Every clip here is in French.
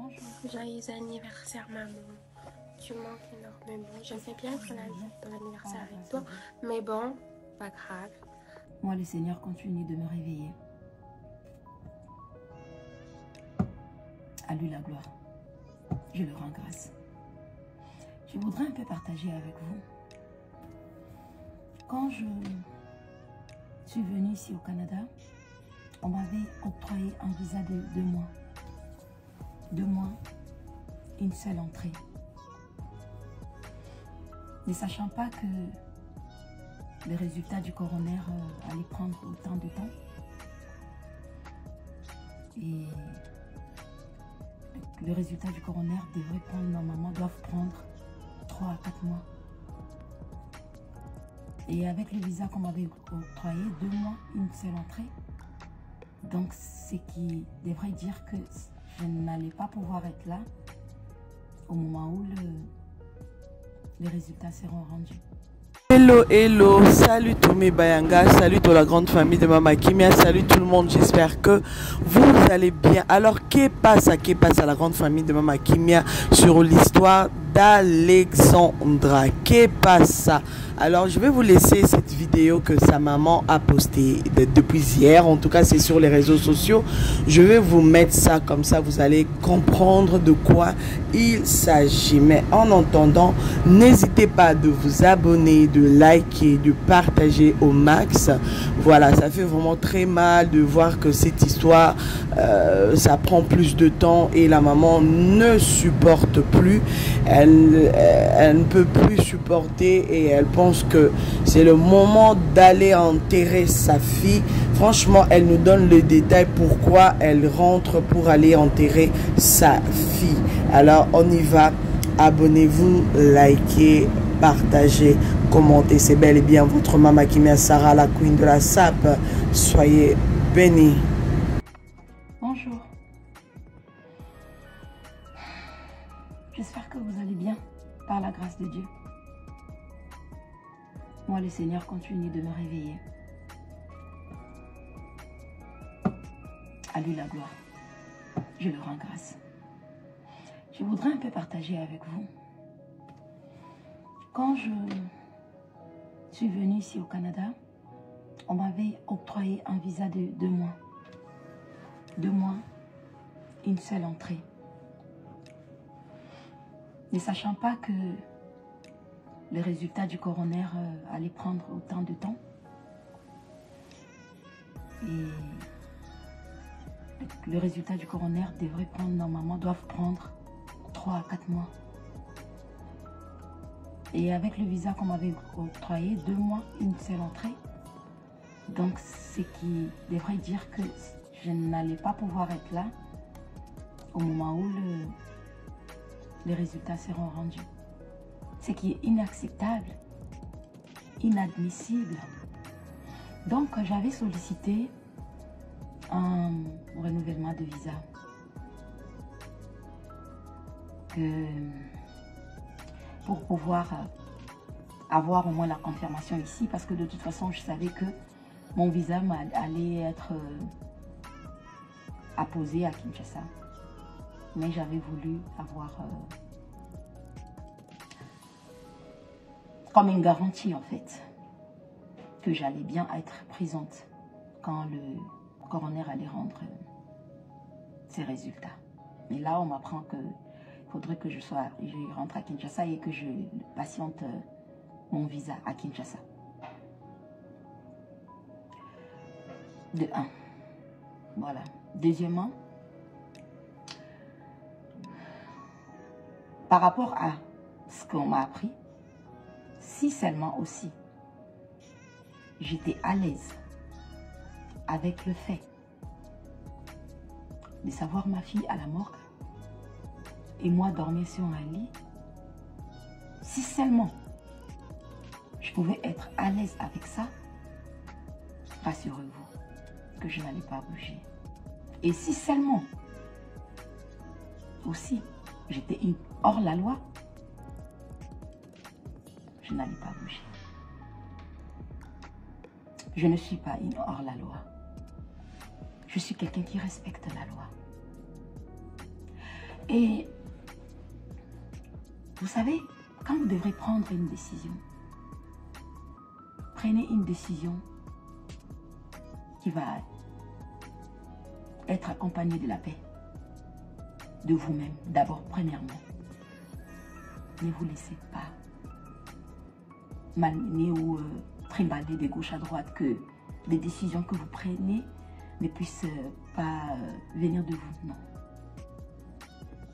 Bonjour. Joyeux anniversaire, maman. Tu manques énormément. J'aimerais bien être là dans l'anniversaire avec toi. Mais bon, pas grave. Moi, le Seigneur continue de me réveiller. À lui la gloire. Je le rends grâce. Je voudrais un peu partager avec vous. Quand je suis venue ici au Canada, on m'avait octroyé un visa de 2 mois. 2 mois, une seule entrée. Ne sachant pas que les résultats du coroner allaient prendre autant de temps. Et le résultat du coroner devrait prendre, normalement, doivent prendre 3 à 4 mois. Et avec le visa qu'on m'avait octroyé, 2 mois, une seule entrée. Donc, ce qui devrait dire que je n'allais pas pouvoir être là au moment où les résultats seront rendus. Hello, hello, salut tous mes Bayanga, salut toute la grande famille de Mama Kimia, salut tout le monde, j'espère que vous allez bien. Alors, qu'est-ce qui passe à la grande famille de Mama Kimia sur l'histoire d'Alexandra? Qu'est-ce passe? Alors, je vais vous laisser cette vidéo que sa maman a postée depuis hier. En tout cas, c'est sur les réseaux sociaux. Je vais vous mettre ça comme ça, vous allez comprendre de quoi il s'agit. Mais en entendant, n'hésitez pas de vous abonner, de liker, de partager au max. Voilà, ça fait vraiment très mal de voir que cette histoire, ça prend plus de temps et la maman ne supporte plus. Elle ne peut plus supporter et elle pense que c'est le moment d'aller enterrer sa fille. Franchement, elle nous donne le détail pourquoi elle rentre pour aller enterrer sa fille. Alors, on y va. Abonnez-vous, likez, partagez, commentez. C'est bel et bien votre Mama Kimia Sarah, la queen de la sape. Soyez bénis. Bonjour. J'espère que vous allez bien, par la grâce de Dieu. Moi, le Seigneur continue de me réveiller. À lui la gloire. Je le rends grâce. Je voudrais un peu partager avec vous. Quand je suis venue ici au Canada, on m'avait octroyé un visa de 2 mois. 2 mois, une seule entrée. Ne sachant pas que les résultats du coroner allaient prendre autant de temps. Et le résultat du coroner devrait prendre, normalement, doivent prendre 3 à 4 mois. Et avec le visa qu'on m'avait octroyé, 2 mois, une seule entrée. Donc, ce qui devrait dire que je n'allais pas pouvoir être là au moment où les résultats seront rendus. Ce qui est inacceptable, inadmissible. Donc, j'avais sollicité un renouvellement de visa. Pour pouvoir avoir au moins la confirmation ici, parce que de toute façon, je savais que mon visa allait être apposé à Kinshasa. Mais j'avais voulu avoir comme une garantie, en fait, que j'allais bien être présente quand le coroner allait rendre ses résultats. Mais là, on m'apprend que faudrait que je rentre à Kinshasa et que je patiente mon visa à Kinshasa. De 1. Voilà. Deuxièmement, par rapport à ce qu'on m'a appris, si seulement aussi j'étais à l'aise avec le fait de savoir ma fille à la morgue et moi dormir sur un lit, si seulement je pouvais être à l'aise avec ça, rassurez-vous que je n'allais pas bouger. Et si seulement aussi j'étais hors la loi, je n'allais pas bouger. Je ne suis pas une hors la loi. Je suis quelqu'un qui respecte la loi. Et vous savez, quand vous devrez prendre une décision, prenez une décision qui va être accompagnée de la paix, de vous-même, d'abord, premièrement. Ne vous laissez pas malmener ou trimballer de gauche à droite, que les décisions que vous prenez ne puissent pas venir de vous, non.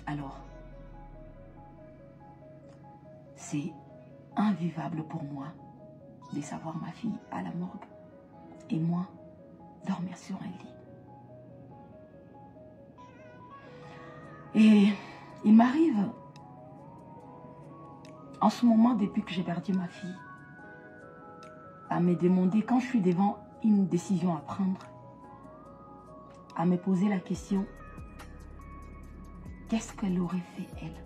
Alors, c'est invivable pour moi de savoir ma fille à la morgue et moi dormir sur un lit. Et il m'arrive en ce moment, depuis que j'ai perdu ma fille, à me demander, quand je suis devant une décision à prendre, à me poser la question, qu'est-ce qu'elle aurait fait elle?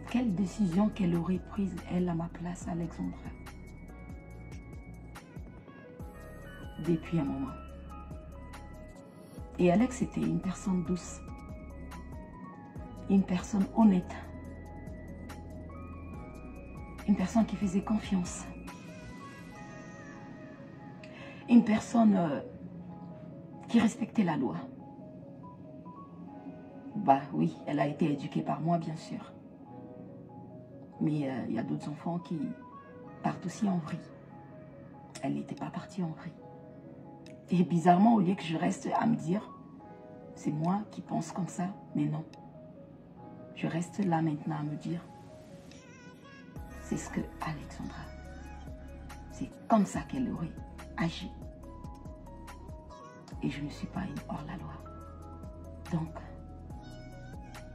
Quelle décision qu'elle aurait prise elle à ma place, Alexandra? Depuis un moment. Et Alex était une personne douce, une personne honnête, une personne qui faisait confiance, une personne qui respectait la loi. Bah oui, elle a été éduquée par moi, bien sûr. Mais il y a d'autres enfants qui partent aussi en vrille. Elle n'était pas partie en vrille. Et bizarrement, au lieu que je reste à me dire, c'est moi qui pense comme ça, mais non. Je reste là maintenant à me dire, c'est ce que Alexandra, c'est comme ça qu'elle aurait agi. Et je ne suis pas une hors-la-loi. Donc,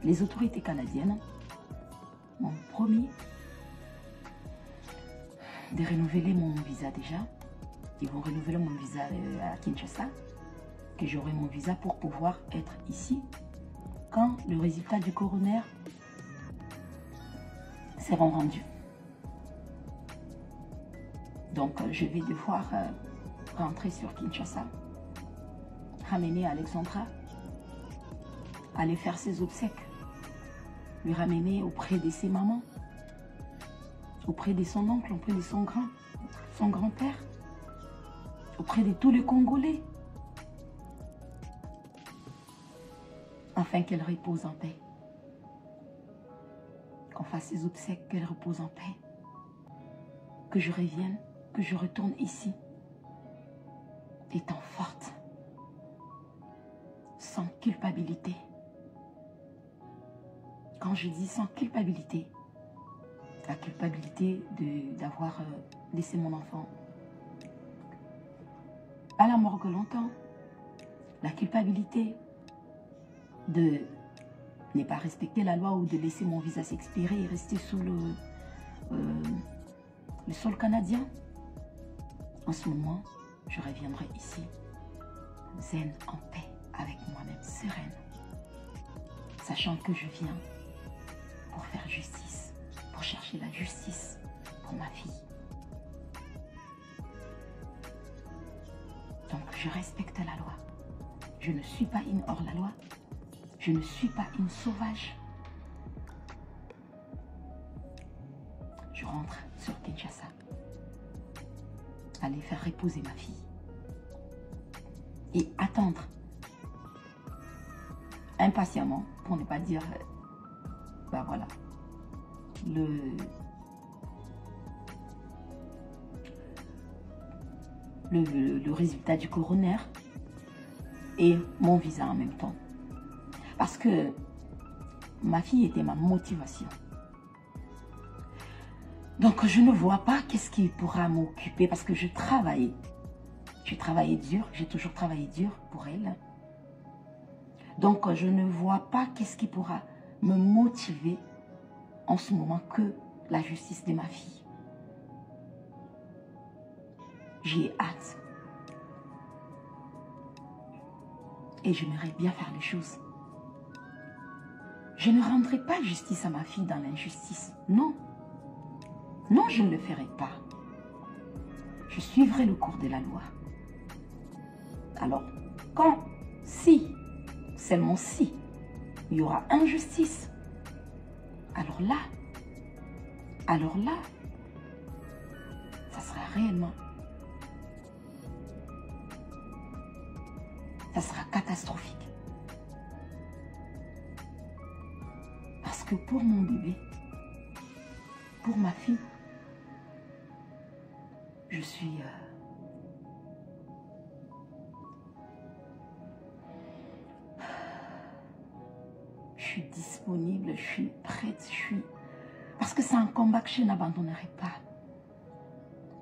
les autorités canadiennes m'ont promis de renouveler mon visa déjà. Ils vont renouveler mon visa à Kinshasa, que j'aurai mon visa pour pouvoir être ici quand le résultat du coroner sera rendu. Donc, je vais devoir rentrer sur Kinshasa, ramener Alexandra, aller faire ses obsèques, lui ramener auprès de ses mamans, auprès de son oncle, auprès de son grand-père, auprès de tous les Congolais, afin qu'elle repose en paix. Qu'on fasse ses obsèques, qu'elle repose en paix. Que je revienne, que je retourne ici, étant forte, sans culpabilité. Quand je dis sans culpabilité, la culpabilité d'avoir laissé mon enfant à la morgue longtemps, la culpabilité de ne pas respecter la loi ou de laisser mon visa s'expirer et rester sous le sol canadien. En ce moment, je reviendrai ici, zen, en paix, avec moi-même, sereine, sachant que je viens pour faire justice, pour chercher la justice pour ma fille. Donc, je respecte la loi. Je ne suis pas une hors-la-loi. Je ne suis pas une sauvage. Je rentre sur Kinshasa. Aller faire reposer ma fille. Et attendre impatiemment, pour ne pas dire, ben voilà, le résultat du coroner et mon visa en même temps. Parce que ma fille était ma motivation. Donc je ne vois pas qu'est-ce qui pourra m'occuper parce que je travaillais. J'ai travaillé dur, j'ai toujours travaillé dur pour elle. Donc je ne vois pas qu'est-ce qui pourra me motiver en ce moment que la justice de ma fille. J'ai hâte. Et j'aimerais bien faire les choses. Je ne rendrai pas justice à ma fille dans l'injustice. Non. Non, je ne le ferai pas. Je suivrai le cours de la loi. Alors, si seulement si, il y aura injustice, alors là, ça sera réellement, ça sera catastrophique. Parce que pour mon bébé, pour ma fille, je suis... je suis disponible, je suis prête, parce que c'est un combat que je n'abandonnerai pas.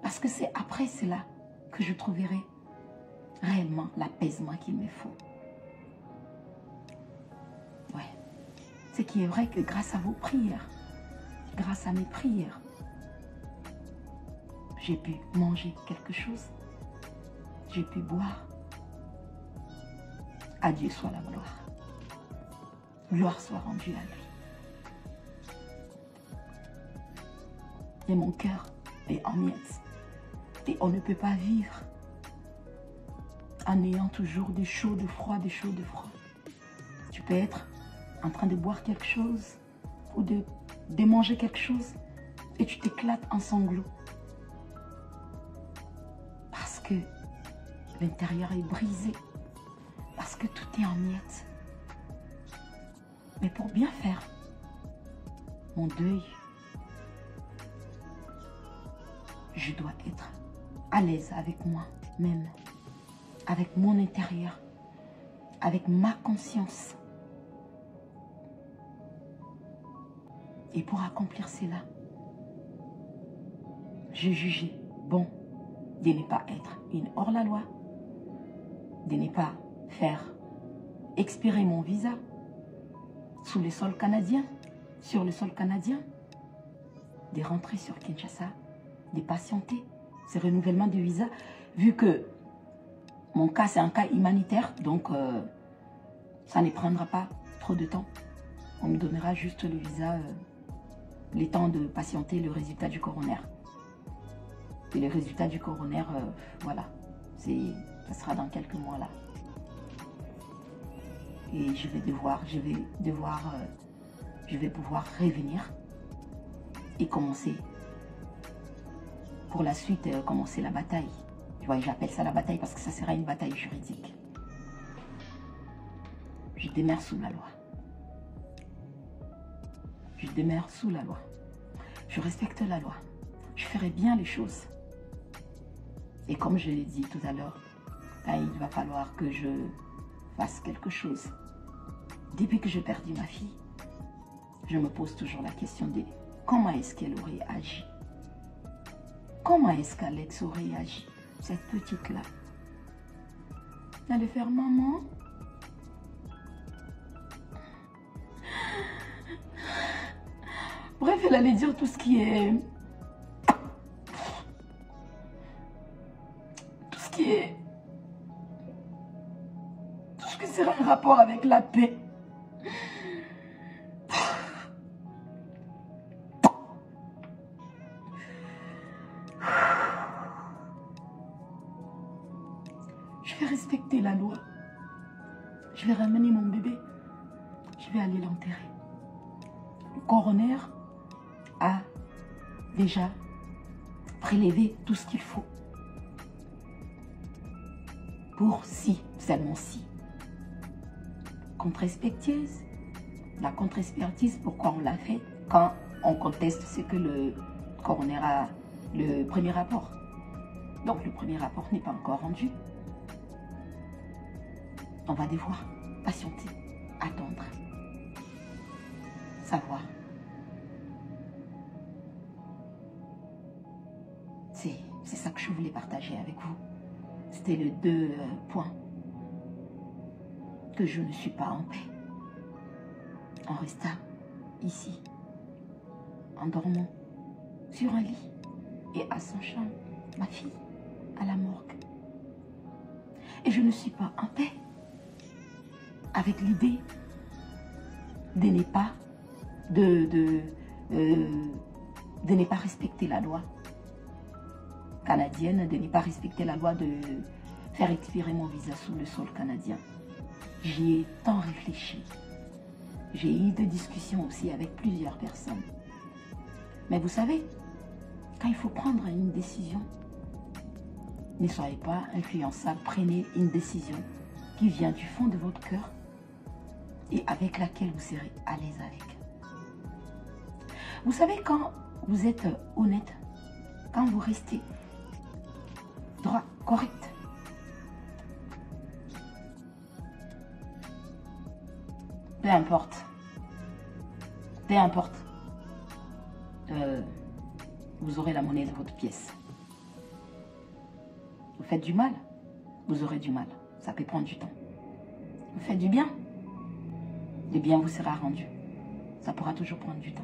Parce que c'est après cela que je trouverai réellement l'apaisement qu'il me faut. Ouais. Ce qui est vrai que grâce à vos prières, grâce à mes prières, j'ai pu manger quelque chose, j'ai pu boire. À Dieu soit la gloire. Gloire soit rendue à lui. Et mon cœur est en miettes. Et on ne peut pas vivre en ayant toujours des chauds, de froid, des chauds, de froid. Tu peux être en train de boire quelque chose ou de manger quelque chose et tu t'éclates en sanglots. Parce que l'intérieur est brisé. Parce que tout est en miettes. Mais pour bien faire mon deuil, je dois être à l'aise avec moi-même, avec mon intérieur, avec ma conscience. Et pour accomplir cela, je jugeais bon de ne pas être une hors-la-loi, de ne pas faire expirer mon visa sous le sol canadien, sur le sol canadien, de rentrer sur Kinshasa, de patienter ce renouvellement de visa, vu que mon cas c'est un cas humanitaire, donc ça ne prendra pas trop de temps. On me donnera juste le visa, le temps de patienter le résultat du coroner. Et le résultat du coroner, voilà, ça sera dans quelques mois là. Et je vais pouvoir revenir et commencer. Pour la suite, commencer la bataille. Tu vois, j'appelle ça la bataille parce que ça sera une bataille juridique. Je demeure sous la loi. Je demeure sous la loi. Je respecte la loi. Je ferai bien les choses. Et comme je l'ai dit tout à l'heure, il va falloir que je fasse quelque chose. Depuis que j'ai perdu ma fille, je me pose toujours la question de comment est-ce qu'elle aurait agi. Comment est-ce qu'Alex aurait agi, cette petite-là? Elle allait faire maman. Bref, elle allait dire tout ce qui est... Tout ce qui sera en rapport avec la paix. Je vais respecter la loi. Je vais ramener mon bébé. Je vais aller l'enterrer. Le coroner a déjà prélevé tout ce qu'il faut. Pour si, seulement si. Contre-expertise. La contre-expertise, pourquoi on l'a fait quand on conteste ce que le coroner a, le premier rapport. Donc le premier rapport n'est pas encore rendu. On va devoir patienter, attendre, savoir. C'est ça que je voulais partager avec vous. C'était les deux points. Que je ne suis pas en paix. En restant ici, en dormant sur un lit et à son chambre, ma fille à la morgue. Et je ne suis pas en paix avec l'idée de ne pas de ne pas respecter la loi canadienne, de ne pas respecter la loi de faire expirer mon visa sous le sol canadien. J'y ai tant réfléchi. J'ai eu des discussions aussi avec plusieurs personnes. Mais vous savez, quand il faut prendre une décision, ne soyez pas influençable. Prenez une décision qui vient du fond de votre cœur et avec laquelle vous serez à l'aise avec. Vous savez, quand vous êtes honnête, quand vous restez droit, correct, peu importe, vous aurez la monnaie de votre pièce. Vous faites du mal, vous aurez du mal. Ça peut prendre du temps. Vous faites du bien, le bien vous sera rendu. Ça pourra toujours prendre du temps.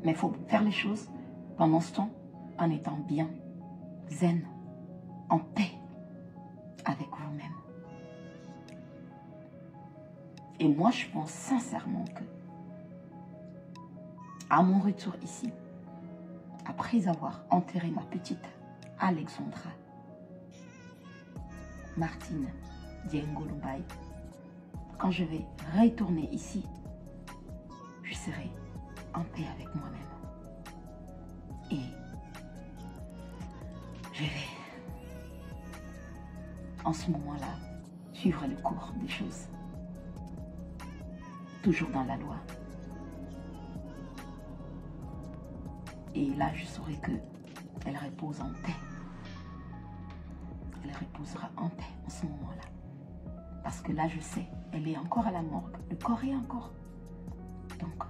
Mais il faut faire les choses pendant ce temps en étant bien, zen, en paix avec vous-même. Et moi, je pense sincèrement que, à mon retour ici, après avoir enterré ma petite Alexandra Martine Diengolumbaï, quand je vais retourner ici, je serai en paix avec moi-même. Et je vais, en ce moment-là, suivre le cours des choses. Toujours dans la loi. Et là, je saurai qu'elle repose en paix. Elle reposera en paix en ce moment-là. Parce que là, je sais, elle est encore à la morgue. Le corps est encore. Donc,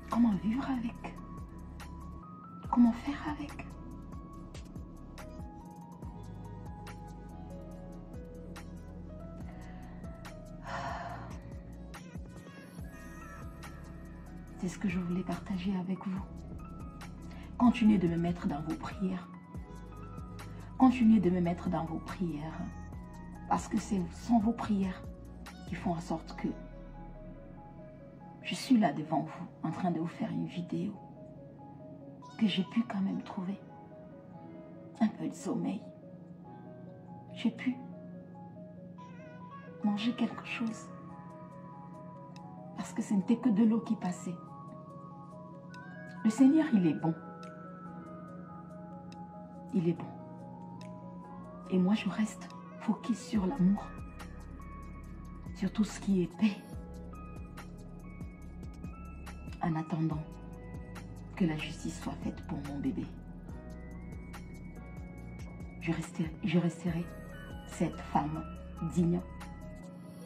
comment vivre avec? Comment faire avec? C'est ce que je voulais partager avec vous. Continuez de me mettre dans vos prières. Continuez de me mettre dans vos prières. Parce que ce sont vos prières qui font en sorte que je suis là devant vous, en train de vous faire une vidéo que j'ai pu quand même trouver un peu de sommeil. J'ai pu manger quelque chose parce que ce n'était que de l'eau qui passait. Le Seigneur, il est bon. Il est bon. Et moi, je reste focus sur l'amour, sur tout ce qui est paix, en attendant que la justice soit faite pour mon bébé. Je resterai cette femme digne,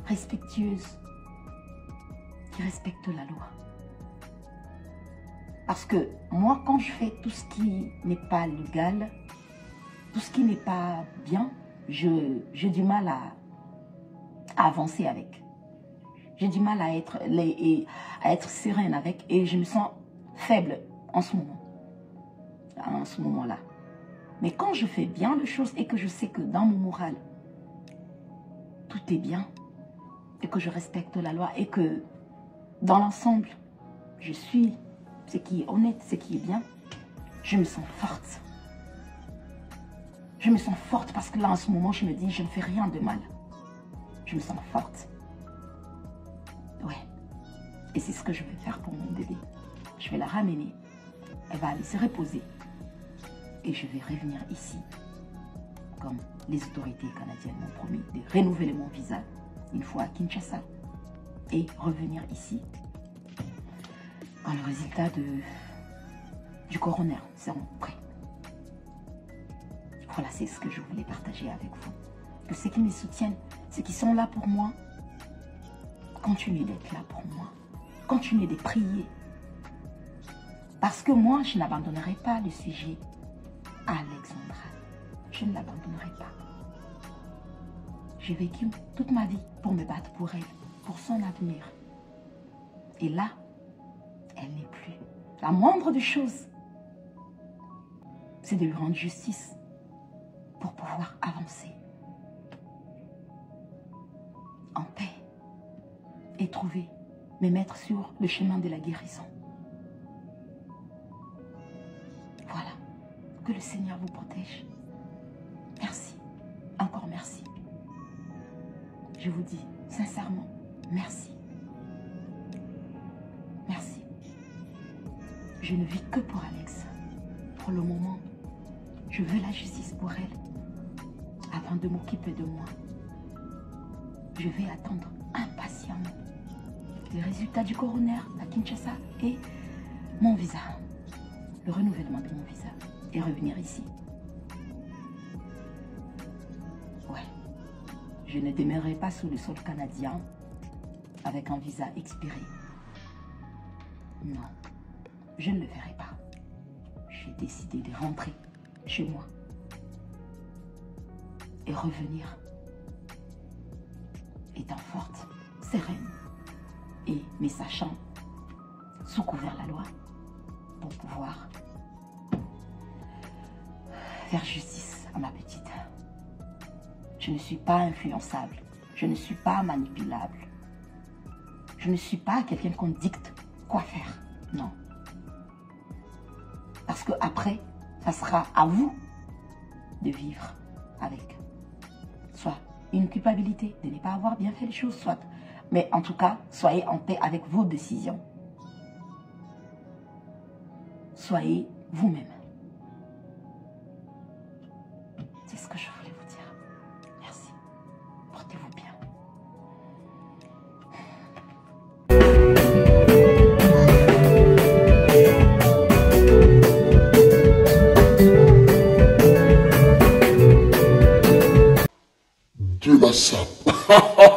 respectueuse, qui respecte la loi. Parce que moi, quand je fais tout ce qui n'est pas légal, tout ce qui n'est pas bien, j'ai du mal à avancer avec. J'ai du mal à être sereine avec et je me sens faible en ce moment-là. Mais quand je fais bien les choses et que je sais que dans mon moral, tout est bien et que je respecte la loi et que dans l'ensemble, je suis ce qui est honnête, ce qui est bien, je me sens forte. Je me sens forte parce que là, en ce moment, je me dis, je ne fais rien de mal. Je me sens forte. Ouais. Et c'est ce que je vais faire pour mon bébé. Je vais la ramener. Elle va aller se reposer. Et je vais revenir ici. Comme les autorités canadiennes m'ont promis de renouveler mon visa une fois à Kinshasa. Et revenir ici quand le résultat du coroner seront prêts. Voilà, c'est ce que je voulais partager avec vous. Que ceux qui me soutiennent, ceux qui sont là pour moi, continuez d'être là pour moi. Continuez de prier. Parce que moi, je n'abandonnerai pas le sujet à Alexandra. Je ne l'abandonnerai pas. J'ai vécu toute ma vie pour me battre pour elle, pour son avenir. Et là, elle n'est plus. La moindre des choses, c'est de lui rendre justice pour pouvoir avancer en paix et trouver, me mettre sur le chemin de la guérison. Voilà. Que le Seigneur vous protège. je vous dis sincèrement, merci. Merci. Je ne vis que pour Alex. Pour le moment, je veux la justice pour elle. Avant de m'occuper de moi, je vais attendre impatiemment les résultats du coroner à Kinshasa et mon visa, le renouvellement de mon visa et revenir ici. Ouais, je ne demeurerai pas sous le sol canadien avec un visa expiré. Non, je ne le ferai pas. J'ai décidé de rentrer chez moi et revenir étant forte, sereine et me sachant sous couvert la loi pour pouvoir faire justice à ma petite. Je ne suis pas influençable, je ne suis pas manipulable, je ne suis pas quelqu'un qu'on dicte quoi faire, non. Parce que après, ça sera à vous de vivre avec soit une culpabilité de ne pas avoir bien fait les choses, soit. Mais en tout cas, soyez en paix avec vos décisions. Soyez vous-même. C'est ce que je voulais vous dire. Merci. Portez-vous bien. De la sape.